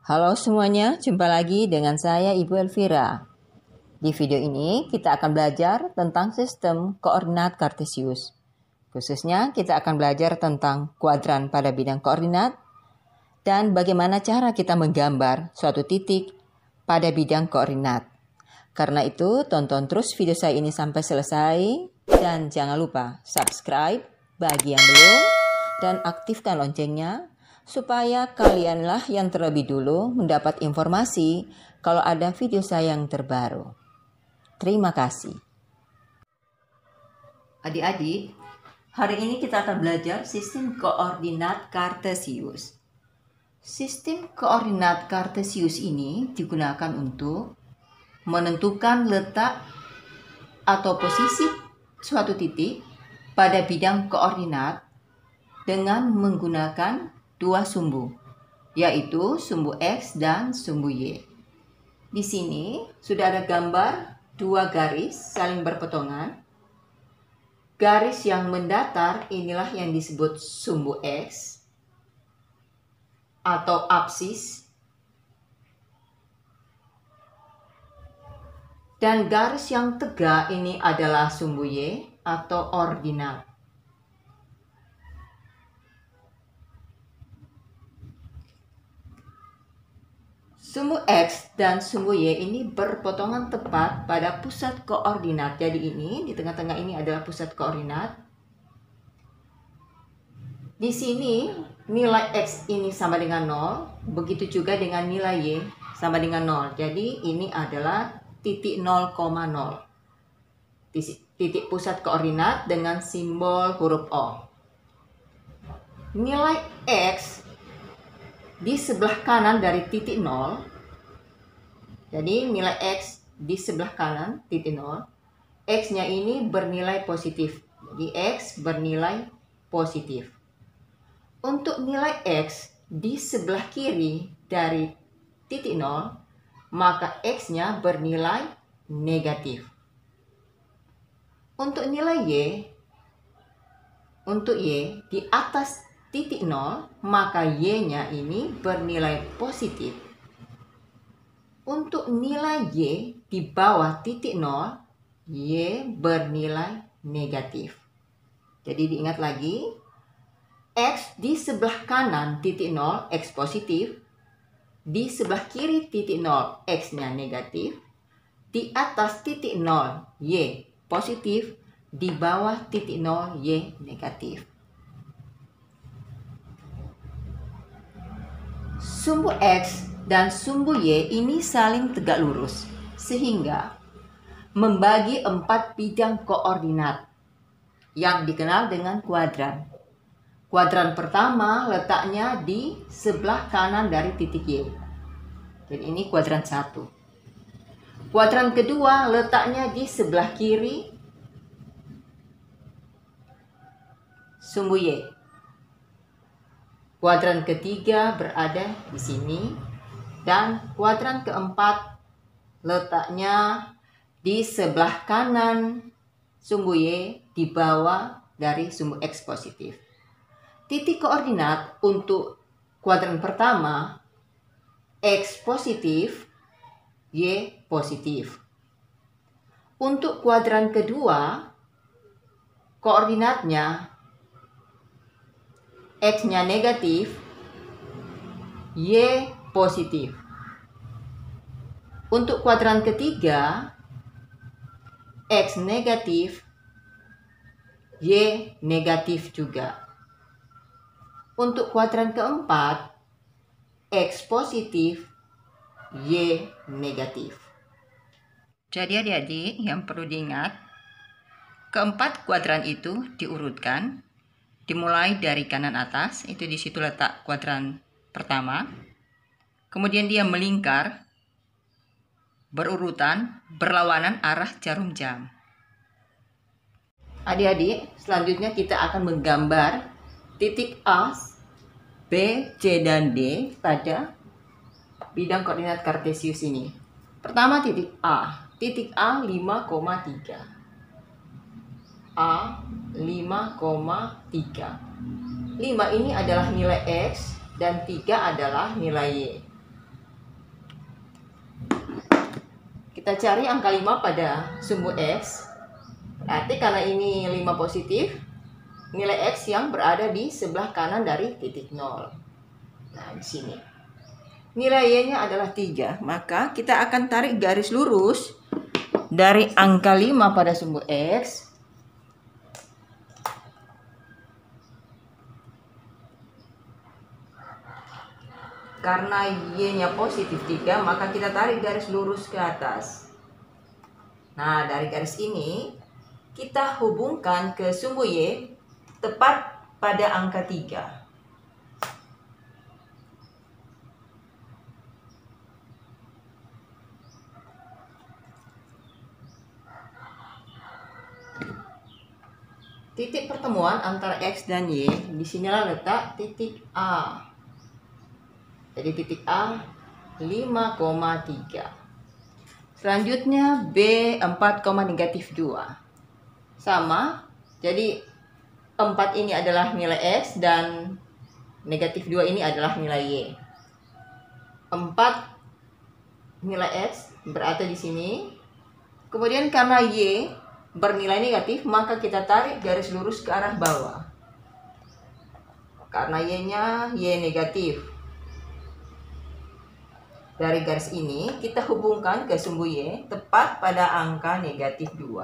Halo semuanya, jumpa lagi dengan saya Ibu Elvira. Di video ini kita akan belajar tentang sistem koordinat Kartesius. Khususnya kita akan belajar tentang kuadran pada bidang koordinat dan bagaimana cara kita menggambar suatu titik pada bidang koordinat. Karena itu, tonton terus video saya ini sampai selesai dan jangan lupa subscribe bagi yang belum dan aktifkan loncengnya supaya kalianlah yang terlebih dulu mendapat informasi kalau ada video saya yang terbaru. Terima kasih. Adik-adik, hari ini kita akan belajar sistem koordinat Kartesius. Sistem koordinat Kartesius ini digunakan untuk menentukan letak atau posisi suatu titik pada bidang koordinat dengan menggunakan dua sumbu, yaitu sumbu X dan sumbu Y. Di sini sudah ada gambar dua garis saling berpotongan. Garis yang mendatar inilah yang disebut sumbu X atau apsis. Dan garis yang tegak ini adalah sumbu Y atau ordinat. Sumbu X dan sumbu Y ini berpotongan tepat pada pusat koordinat. Jadi ini, di tengah-tengah ini adalah pusat koordinat. Di sini nilai X ini sama dengan 0, begitu juga dengan nilai Y sama dengan 0. Jadi ini adalah titik 0,0. Titik pusat koordinat dengan simbol huruf O. Nilai X di sebelah kanan dari titik 0, jadi nilai X di sebelah kanan titik 0, X-nya ini bernilai positif, jadi X bernilai positif. Untuk nilai X di sebelah kiri dari titik 0, maka X-nya bernilai negatif. Untuk nilai Y di atas titik 0, maka Y-nya ini bernilai positif. Untuk nilai Y di bawah titik 0, Y bernilai negatif. Jadi diingat lagi, X di sebelah kanan titik 0, X positif. Di sebelah kiri titik 0, X-nya negatif. Di atas titik 0, Y positif. Di bawah titik 0, Y negatif. Sumbu X dan sumbu Y ini saling tegak lurus, sehingga membagi 4 bidang koordinat yang dikenal dengan kuadran. Kuadran pertama letaknya di sebelah kanan dari titik Y. Jadi ini kuadran 1. Kuadran kedua letaknya di sebelah kiri sumbu Y. Kuadran ketiga berada di sini, dan kuadran keempat letaknya di sebelah kanan sumbu Y di bawah dari sumbu X positif. Titik koordinat untuk kuadran pertama X positif, Y positif. Untuk kuadran kedua koordinatnya X-nya negatif, Y positif. Untuk kuadran ketiga, X negatif, Y negatif juga. Untuk kuadran keempat, X positif, Y negatif. Jadi adik-adik yang perlu diingat, keempat kuadran itu diurutkan. Dimulai dari kanan atas, itu di situ letak kuadran pertama. Kemudian dia melingkar, berurutan, berlawanan arah jarum jam. Adik-adik, selanjutnya kita akan menggambar titik A, B, C, dan D pada bidang koordinat Kartesius ini. Pertama titik A 5,3. A 5,3. 5 ini adalah nilai X dan 3 adalah nilai Y. Kita cari angka 5 pada sumbu X. Berarti karena ini 5 positif, nilai X yang berada di sebelah kanan dari titik 0. Nah, di sini. Nilai Y-nya adalah 3, maka kita akan tarik garis lurus dari angka 5 pada sumbu X. Karena Y-nya positif 3, maka kita tarik garis lurus ke atas. Nah, dari garis ini, kita hubungkan ke sumbu Y tepat pada angka 3. Titik pertemuan antara X dan Y, disinilah letak titik A. Jadi titik A 5,3. Selanjutnya B 4,-2. Sama, jadi 4 ini adalah nilai X dan negatif 2 ini adalah nilai Y. 4 nilai X berada di sini. Kemudian karena Y bernilai negatif, maka kita tarik garis lurus ke arah bawah. Karena Y-nya Y negatif. Dari garis ini kita hubungkan ke sumbu Y tepat pada angka negatif 2.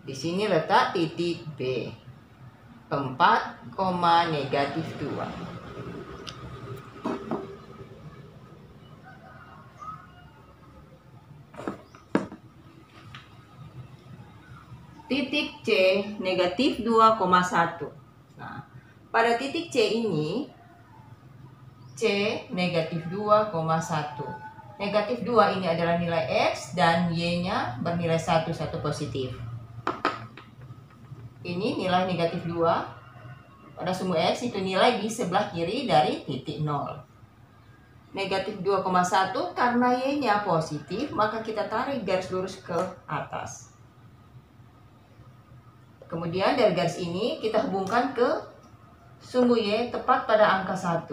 Di sini letak titik B 4,-2. Titik C negatif 2,1. Nah, pada titik C ini, C negatif 2,1. Negatif 2 ini adalah nilai X dan Y-nya bernilai 1 positif. Ini nilai negatif 2. Pada sumbu X itu nilai di sebelah kiri dari titik 0. Negatif 2,1 karena Y-nya positif, maka kita tarik garis lurus ke atas. Kemudian dari garis ini kita hubungkan ke sumbu Y tepat pada angka 1.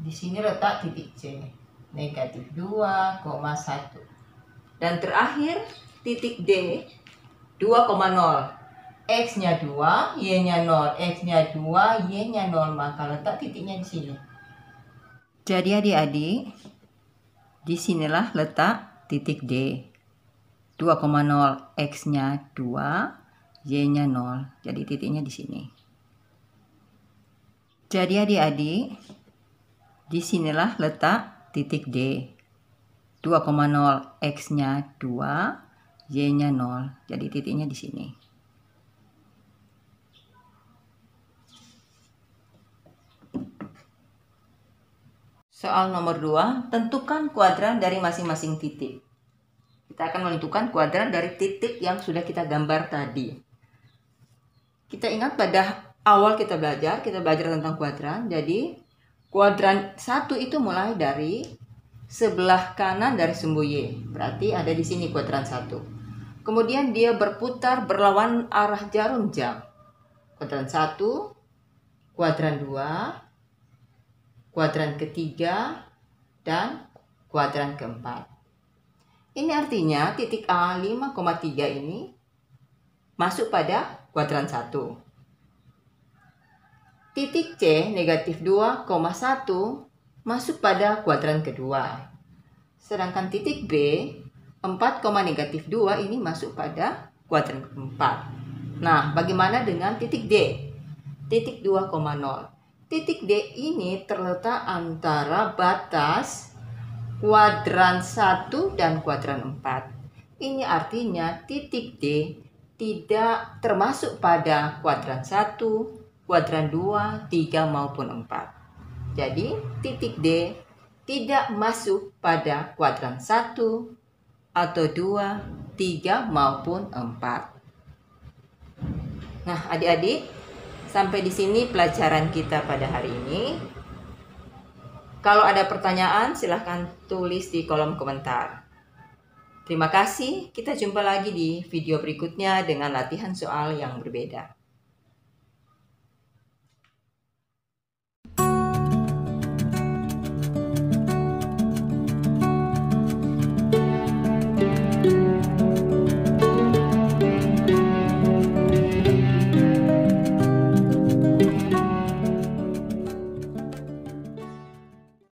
Di sini letak titik C. Negatif 2,1. Dan terakhir titik D 2,0. X-nya 2, Y-nya 0. X-nya 2, Y-nya 0. Maka letak titiknya di sini. Jadi adik-adik, disinilah letak titik D 2,0. X-nya 2, Y-nya 0. Jadi titiknya di sini. Jadi adik-adik, disinilah letak titik D 2,0, X-nya 2, Y-nya 0. Jadi titiknya di sini. Soal nomor 2, tentukan kuadran dari masing-masing titik. Kita akan menentukan kuadran dari titik yang sudah kita gambar tadi. Kita ingat pada awal kita belajar tentang kuadran. Jadi kuadran 1 itu mulai dari sebelah kanan dari sumbu Y. Berarti ada di sini kuadran 1. Kemudian dia berputar berlawan arah jarum jam. Kuadran 1, kuadran 2, kuadran ketiga, dan kuadran keempat. Ini artinya titik A 5,3 ini masuk pada kuadran 1. Titik C negatif 2,1 masuk pada kuadran kedua. Sedangkan titik B 4,-2 ini masuk pada kuadran keempat. Nah, bagaimana dengan titik D? Titik 2,0. Titik D ini terletak antara batas kuadran 1 dan kuadran 4. Ini artinya titik D tidak termasuk pada kuadran 1, kuadran 2, 3 maupun 4. Jadi titik D tidak masuk pada kuadran 1 atau 2 3 maupun 4. Nah, adik-adik, sampai di sini pelajaran kita pada hari ini. Kalau ada pertanyaan, silahkan tulis di kolom komentar. Terima kasih, kita jumpa lagi di video berikutnya dengan latihan soal yang berbeda.